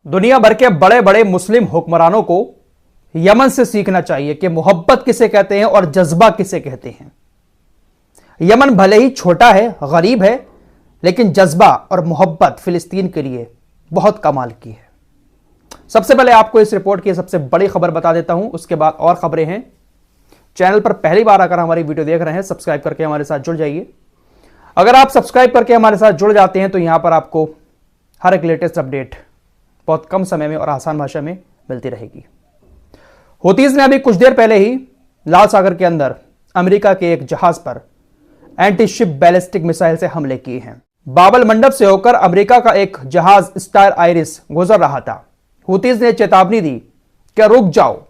दुनिया भर के बड़े बड़े मुस्लिम हुक्मरानों को यमन से सीखना चाहिए कि मोहब्बत किसे कहते हैं और जज्बा किसे कहते हैं। यमन भले ही छोटा है, गरीब है, लेकिन जज्बा और मोहब्बत फिलिस्तीन के लिए बहुत कमाल की है। सबसे पहले आपको इस रिपोर्ट की सबसे बड़ी खबर बता देता हूं, उसके बाद और खबरें हैं। चैनल पर पहली बार आकर हमारी वीडियो देख रहे हैं, सब्सक्राइब करके हमारे साथ जुड़ जाइए। अगर आप सब्सक्राइब करके हमारे साथ जुड़ जाते हैं तो यहां पर आपको हर एक लेटेस्ट अपडेट बहुत कम समय में और आसान भाषा में मिलती रहेगी। हुतीज ने अभी कुछ देर पहले ही लाल सागर के अंदर अमेरिका के एक जहाज पर एंटी शिप बैलिस्टिक मिसाइल से हमले किए हैं। बाबल मंडप से होकर अमेरिका का एक जहाज स्टार आइरिस गुजर रहा था। हुतीज ने चेतावनी दी कि रुक जाओ,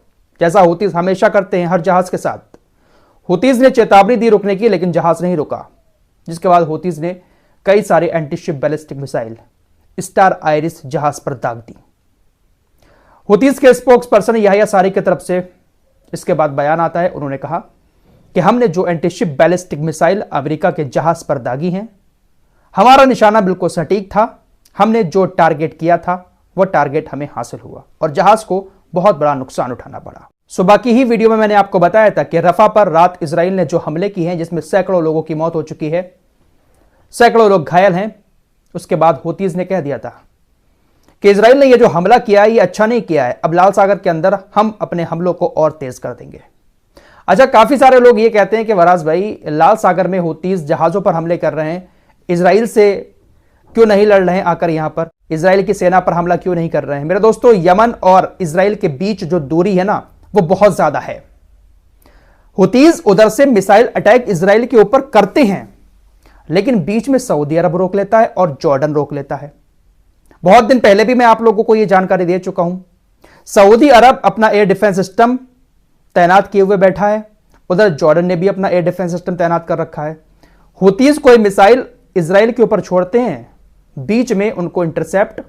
जैसा हुतीज हमेशा करते हैं हर जहाज के साथ। हुतीज ने चेतावनी दी रुकने की, लेकिन जहाज नहीं रुका, जिसके बाद हुतीज ने कई सारे anti ship ballistic missile star iris जहाज पर दाग दी। हुतीज के स्पोक्स पर्सन याहिया सारी की तरफ से इसके बाद बयान आता है। उन्होंने कहा कि हमने जो anti ship ballistic missile America के जहाज पर दागी हैं, हमारा निशाना बिल्कुल सटीक था। हमने जो टारगेट किया था वह टारगेट हमें हासिल हुआ और जहाज को बहुत बड़ा नुकसान उठाना पड़ा। सुबह की ही वीडियो में मैंने आपको बताया था कि रफा पर रात इजराइल ने जो हमले किए हैं, जिसमें सैकड़ों लोगों की मौत हो चुकी है, सैकड़ों लोग घायल हैं, उसके बाद हुतीज ने कह दिया था कि इजराइल ने यह जो हमला किया है ये अच्छा नहीं किया है, अब लाल सागर के अंदर हम अपने हमलों को और तेज कर देंगे। अच्छा, काफी सारे लोग ये कहते हैं कि वराज भाई, लाल सागर में हुतीज जहाजों पर हमले कर रहे हैं, इजराइल से क्यों नहीं लड़ रहे हैं, आकर यहां पर इजराइल की सेना पर हमला क्यों नहीं कर रहे हैं। मेरे दोस्तों, यमन और इजराइल के बीच जो दूरी है ना, वो बहुत ज्यादा है। हुतीज उधर से मिसाइल अटैक इजराइल के ऊपर करते हैं, लेकिन बीच में सऊदी अरब रोक लेता है और जॉर्डन रोक लेता है। बहुत दिन पहले भी मैं आप लोगों को यह जानकारी दे चुका हूं। सऊदी अरब अपना एयर डिफेंस सिस्टम तैनात किए हुए बैठा है, उधर जॉर्डन ने भी अपना एयर डिफेंस सिस्टम तैनात कर रखा है। हुतीज कोई मिसाइल इजराइल के ऊपर छोड़ते हैं, बीच में उनको इंटरसेप्ट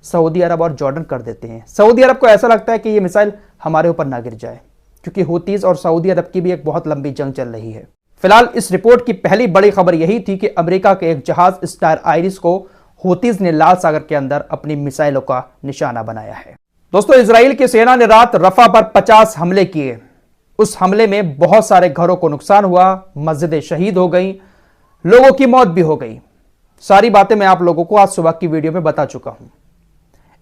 सऊदी अरब और जॉर्डन कर देते हैं। सऊदी अरब को ऐसा लगता है कि यह मिसाइल हमारे ऊपर ना गिर जाए, क्योंकि हुतीज और सऊदी अरब की भी एक बहुत लंबी जंग चल रही है। फिलहाल इस रिपोर्ट की पहली बड़ी खबर यही थी कि अमेरिका के एक जहाज स्टार आइरिस को हुतीज ने लाल सागर के अंदर अपनी मिसाइलों का निशाना बनाया है। दोस्तों, इजराइल की सेना ने रात रफा पर 50 हमले किए। उस हमले में बहुत सारे घरों को नुकसान हुआ, मस्जिदें शहीद हो गई, लोगों की मौत भी हो गई। सारी बातें मैं आप लोगों को आज सुबह की वीडियो में बता चुका हूं।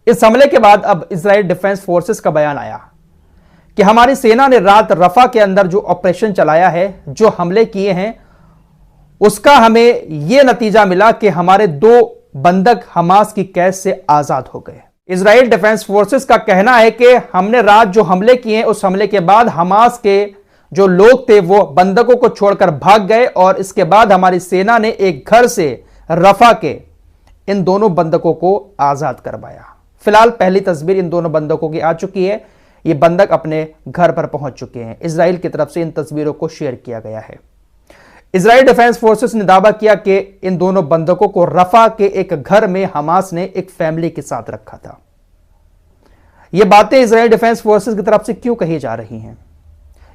इस हमले के बाद अब इजराइल डिफेंस फोर्सेस का बयान आया कि हमारी सेना ने रात रफा के अंदर जो ऑपरेशन चलाया है, जो हमले किए हैं, उसका हमें यह नतीजा मिला कि हमारे 2 बंधक हमास की कैद से आजाद हो गए। इजराइल डिफेंस फोर्सेस का कहना है कि हमने रात जो हमले किए, उस हमले के बाद हमास के जो लोग थे वो बंधकों को छोड़कर भाग गए और इसके बाद हमारी सेना ने एक घर से रफा के इन दोनों बंधकों को आजाद करवाया। फिलहाल पहली तस्वीर इन दोनों बंधकों की आ चुकी है। ये बंधक अपने घर पर पहुंच चुके हैं। इजराइल की तरफ से इन तस्वीरों को शेयर किया गया है। इजराइल डिफेंस फोर्सेस ने दावा किया कि इन दोनों बंधकों को रफा के एक घर में हमास ने एक फैमिली के साथ रखा था। ये बातें इजराइल डिफेंस फोर्सेस की तरफ से क्यों कही जा रही हैं?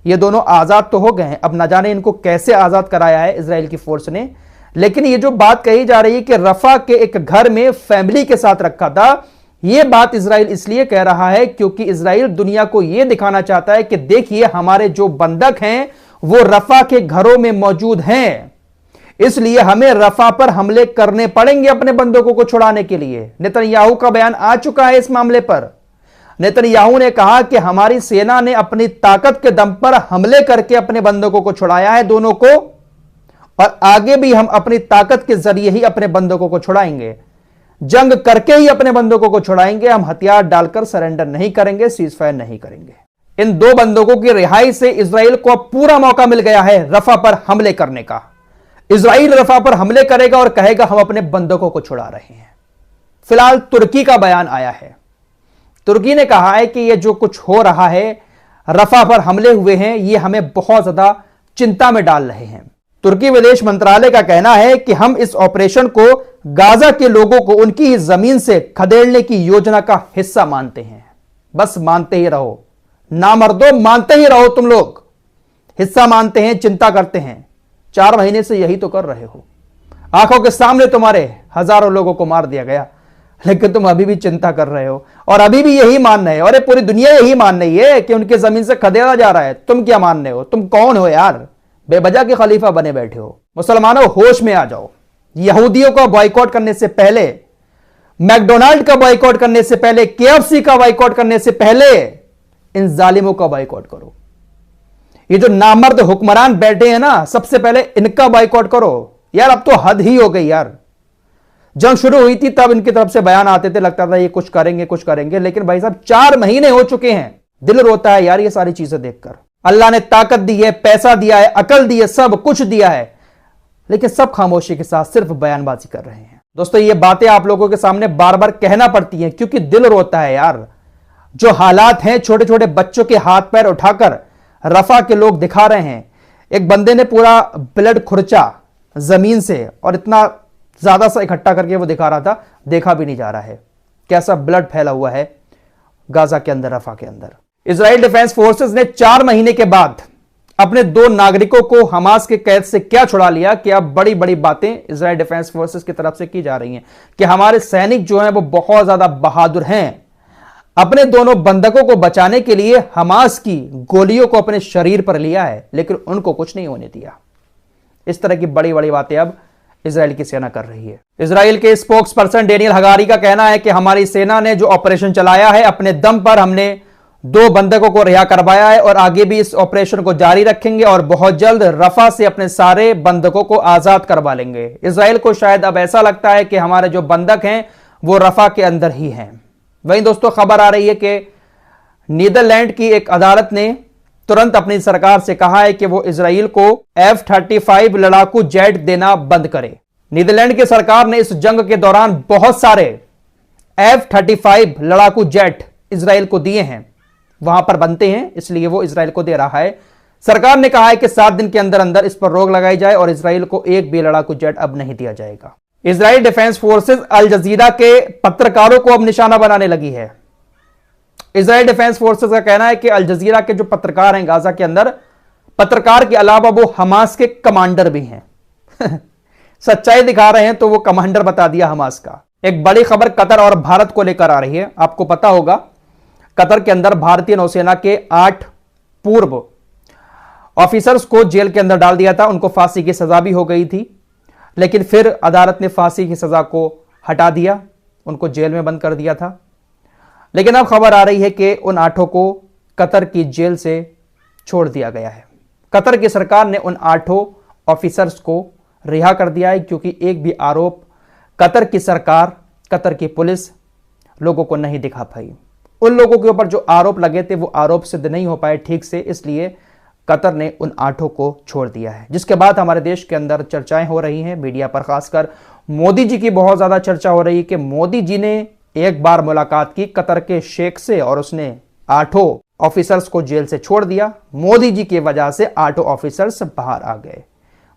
ये दोनों आजाद तो हो गए हैं, अब ना जाने इनको कैसे आजाद कराया है इजराइल की फोर्स ने, लेकिन ये जो बात कही जा रही है कि रफा के एक घर में फैमिली के साथ रखा था, यह बात इजराइल इसलिए कह रहा है क्योंकि इजराइल दुनिया को यह दिखाना चाहता है कि देखिए, हमारे जो बंधक हैं वो रफा के घरों में मौजूद हैं, इसलिए हमें रफा पर हमले करने पड़ेंगे अपने बंधकों को छुड़ाने के लिए। नेतन्याहू का बयान आ चुका है इस मामले पर। नेतन्याहू ने कहा कि हमारी सेना ने अपनी ताकत के दम पर हमले करके अपने बंधकों को छुड़ाया है दोनों को, और आगे भी हम अपनी ताकत के जरिए ही अपने बंधकों को छुड़ाएंगे, जंग करके ही अपने बंधकों को छुड़ाएंगे। हम हथियार डालकर सरेंडर नहीं करेंगे, सीज फायर नहीं करेंगे। इन 2 बंधकों की रिहाई से इजराइल को अब पूरा मौका मिल गया है रफा पर हमले करने का। इजराइल रफा पर हमले करेगा और कहेगा हम अपने बंधकों को छुड़ा रहे हैं। फिलहाल तुर्की का बयान आया है। तुर्की ने कहा है कि यह जो कुछ हो रहा है, रफा पर हमले हुए हैं, यह हमें बहुत ज्यादा चिंता में डाल रहे हैं। तुर्की विदेश मंत्रालय का कहना है कि हम इस ऑपरेशन को गाजा के लोगों को उनकी ही जमीन से खदेड़ने की योजना का हिस्सा मानते हैं। बस मानते ही रहो, ना मर्दो, मानते ही रहो। तुम लोग हिस्सा मानते हैं, चिंता करते हैं। 4 महीने से यही तो कर रहे हो। आंखों के सामने तुम्हारे हजारों लोगों को मार दिया गया, लेकिन तुम अभी भी चिंता कर रहे हो और अभी भी यही मान रहे हो। अरे पूरी दुनिया यही मान रही है कि उनकी जमीन से खदेड़ा जा रहा है, तुम क्या मान रहे हो? तुम कौन हो यार, बेवजह के खलीफा बने बैठे हो। मुसलमानों होश में आ जाओ। यहूदियों का बॉयकॉट करने से पहले, मैकडोनाल्ड का बॉयकॉट करने से पहले, केएफसी का बॉयकॉट करने से पहले इन जालिमों का बॉयकॉट करो। ये जो नामर्द हुक्मरान बैठे हैं ना, सबसे पहले इनका बॉयकॉट करो यार। अब तो हद ही हो गई यार। जंग शुरू हुई थी तब इनकी तरफ से बयान आते थे, लगता था ये कुछ करेंगे कुछ करेंगे, लेकिन भाई साहब 4 महीने हो चुके हैं। दिल रोता है यार ये सारी चीजें देखकर। अल्लाह ने ताकत दी है, पैसा दिया है, अकल दी है, सब कुछ दिया है, लेकिन सब खामोशी के साथ सिर्फ बयानबाजी कर रहे हैं। दोस्तों ये बातें आप लोगों के सामने बार बार कहना पड़ती हैं क्योंकि दिल रोता है यार। जो हालात हैं, छोटे छोटे बच्चों के हाथ पैर उठाकर रफा के लोग दिखा रहे हैं। एक बंदे ने पूरा ब्लड खुरचा जमीन से और इतना ज्यादा सा इकट्ठा करके वो दिखा रहा था, देखा भी नहीं जा रहा है कैसा ब्लड फैला हुआ है गाजा के अंदर, रफा के अंदर। इजराइल डिफेंस फोर्सेस ने 4 महीने के बाद अपने 2 नागरिकों को हमास के कैद से क्या छुड़ा लिया कि अब बड़ी बड़ी बातें इजराइल डिफेंस फोर्सेस की तरफ से की जा रही हैं कि हमारे सैनिक जो हैं वो बहुत ज्यादा बहादुर हैं। अपने दोनों बंधकों को बचाने के लिए हमास की गोलियों को अपने शरीर पर लिया है, लेकिन उनको कुछ नहीं होने दिया। इस तरह की बड़ी बड़ी बातें अब इजराइल की सेना कर रही है। इजराइल के स्पोक्स पर्सन डेनियल हगारी का कहना है कि हमारी सेना ने जो ऑपरेशन चलाया है, अपने दम पर हमने 2 बंधकों को रिहा करवाया है और आगे भी इस ऑपरेशन को जारी रखेंगे और बहुत जल्द रफा से अपने सारे बंधकों को आजाद करवा लेंगे। इजराइल को शायद अब ऐसा लगता है कि हमारे जो बंधक हैं वो रफा के अंदर ही हैं। वहीं दोस्तों खबर आ रही है कि नीदरलैंड की एक अदालत ने तुरंत अपनी सरकार से कहा है कि वो इजराइल को F-35 लड़ाकू जेट देना बंद करे। नीदरलैंड की सरकार ने इस जंग के दौरान बहुत सारे F-35 लड़ाकू जेट इजराइल को दिए हैं, वहां पर बनते हैं, इसलिए वो इजराइल को दे रहा है। सरकार ने कहा है कि 7 दिन के अंदर अंदर इस पर रोक लगाई जाए और इजराइल को एक भी लड़ाकू जेट अब नहीं दिया जाएगा। इजराइल डिफेंस फोर्सेस अल जजीरा के पत्रकारों को अब निशाना बनाने लगी है। इजराइल डिफेंस फोर्सेस का कहना है कि अल जजीरा के जो पत्रकार हैं गाजा के अंदर, पत्रकार के अलावा वो हमास के कमांडर भी हैं। सच्चाई दिखा रहे हैं तो वो कमांडर बता दिया हमास का। एक बड़ी खबर कतर और भारत को लेकर आ रही है। आपको पता होगा कतर के अंदर भारतीय नौसेना के 8 पूर्व ऑफिसर्स को जेल के अंदर डाल दिया था। उनको फांसी की सजा भी हो गई थी, लेकिन फिर अदालत ने फांसी की सजा को हटा दिया, उनको जेल में बंद कर दिया था। लेकिन अब खबर आ रही है कि उन 8 को कतर की जेल से छोड़ दिया गया है। कतर की सरकार ने उन 8 ऑफिसर्स को रिहा कर दिया है क्योंकि एक भी आरोप कतर की सरकार, कतर की पुलिस लोगों को नहीं दिखा पाई। उन लोगों के ऊपर जो आरोप लगे थे वो आरोप सिद्ध नहीं हो पाए ठीक से, इसलिए कतर ने उन 8 को छोड़ दिया है। जिसके बाद हमारे देश के अंदर चर्चाएं हो रही हैं, मीडिया पर खासकर मोदी जी की बहुत ज्यादा चर्चा हो रही है कि मोदी जी ने एक बार मुलाकात की कतर के शेख से और उसने 8 ऑफिसर्स को जेल से छोड़ दिया। मोदी जी की वजह से 8 ऑफिसर्स बाहर आ गए।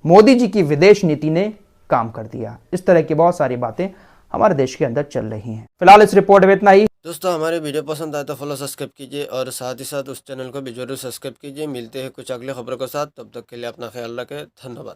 मोदी जी की विदेश नीति ने काम कर दिया। इस तरह की बहुत सारी बातें हमारे देश के अंदर चल रही हैं। फिलहाल इस रिपोर्ट में इतना ही। दोस्तों हमारे वीडियो पसंद आए तो फॉलो सब्सक्राइब कीजिए और साथ ही साथ उस चैनल को भी जरूर सब्सक्राइब कीजिए। मिलते हैं कुछ अगले खबरों के साथ, तब तक के लिए अपना ख्याल रखें। धन्यवाद।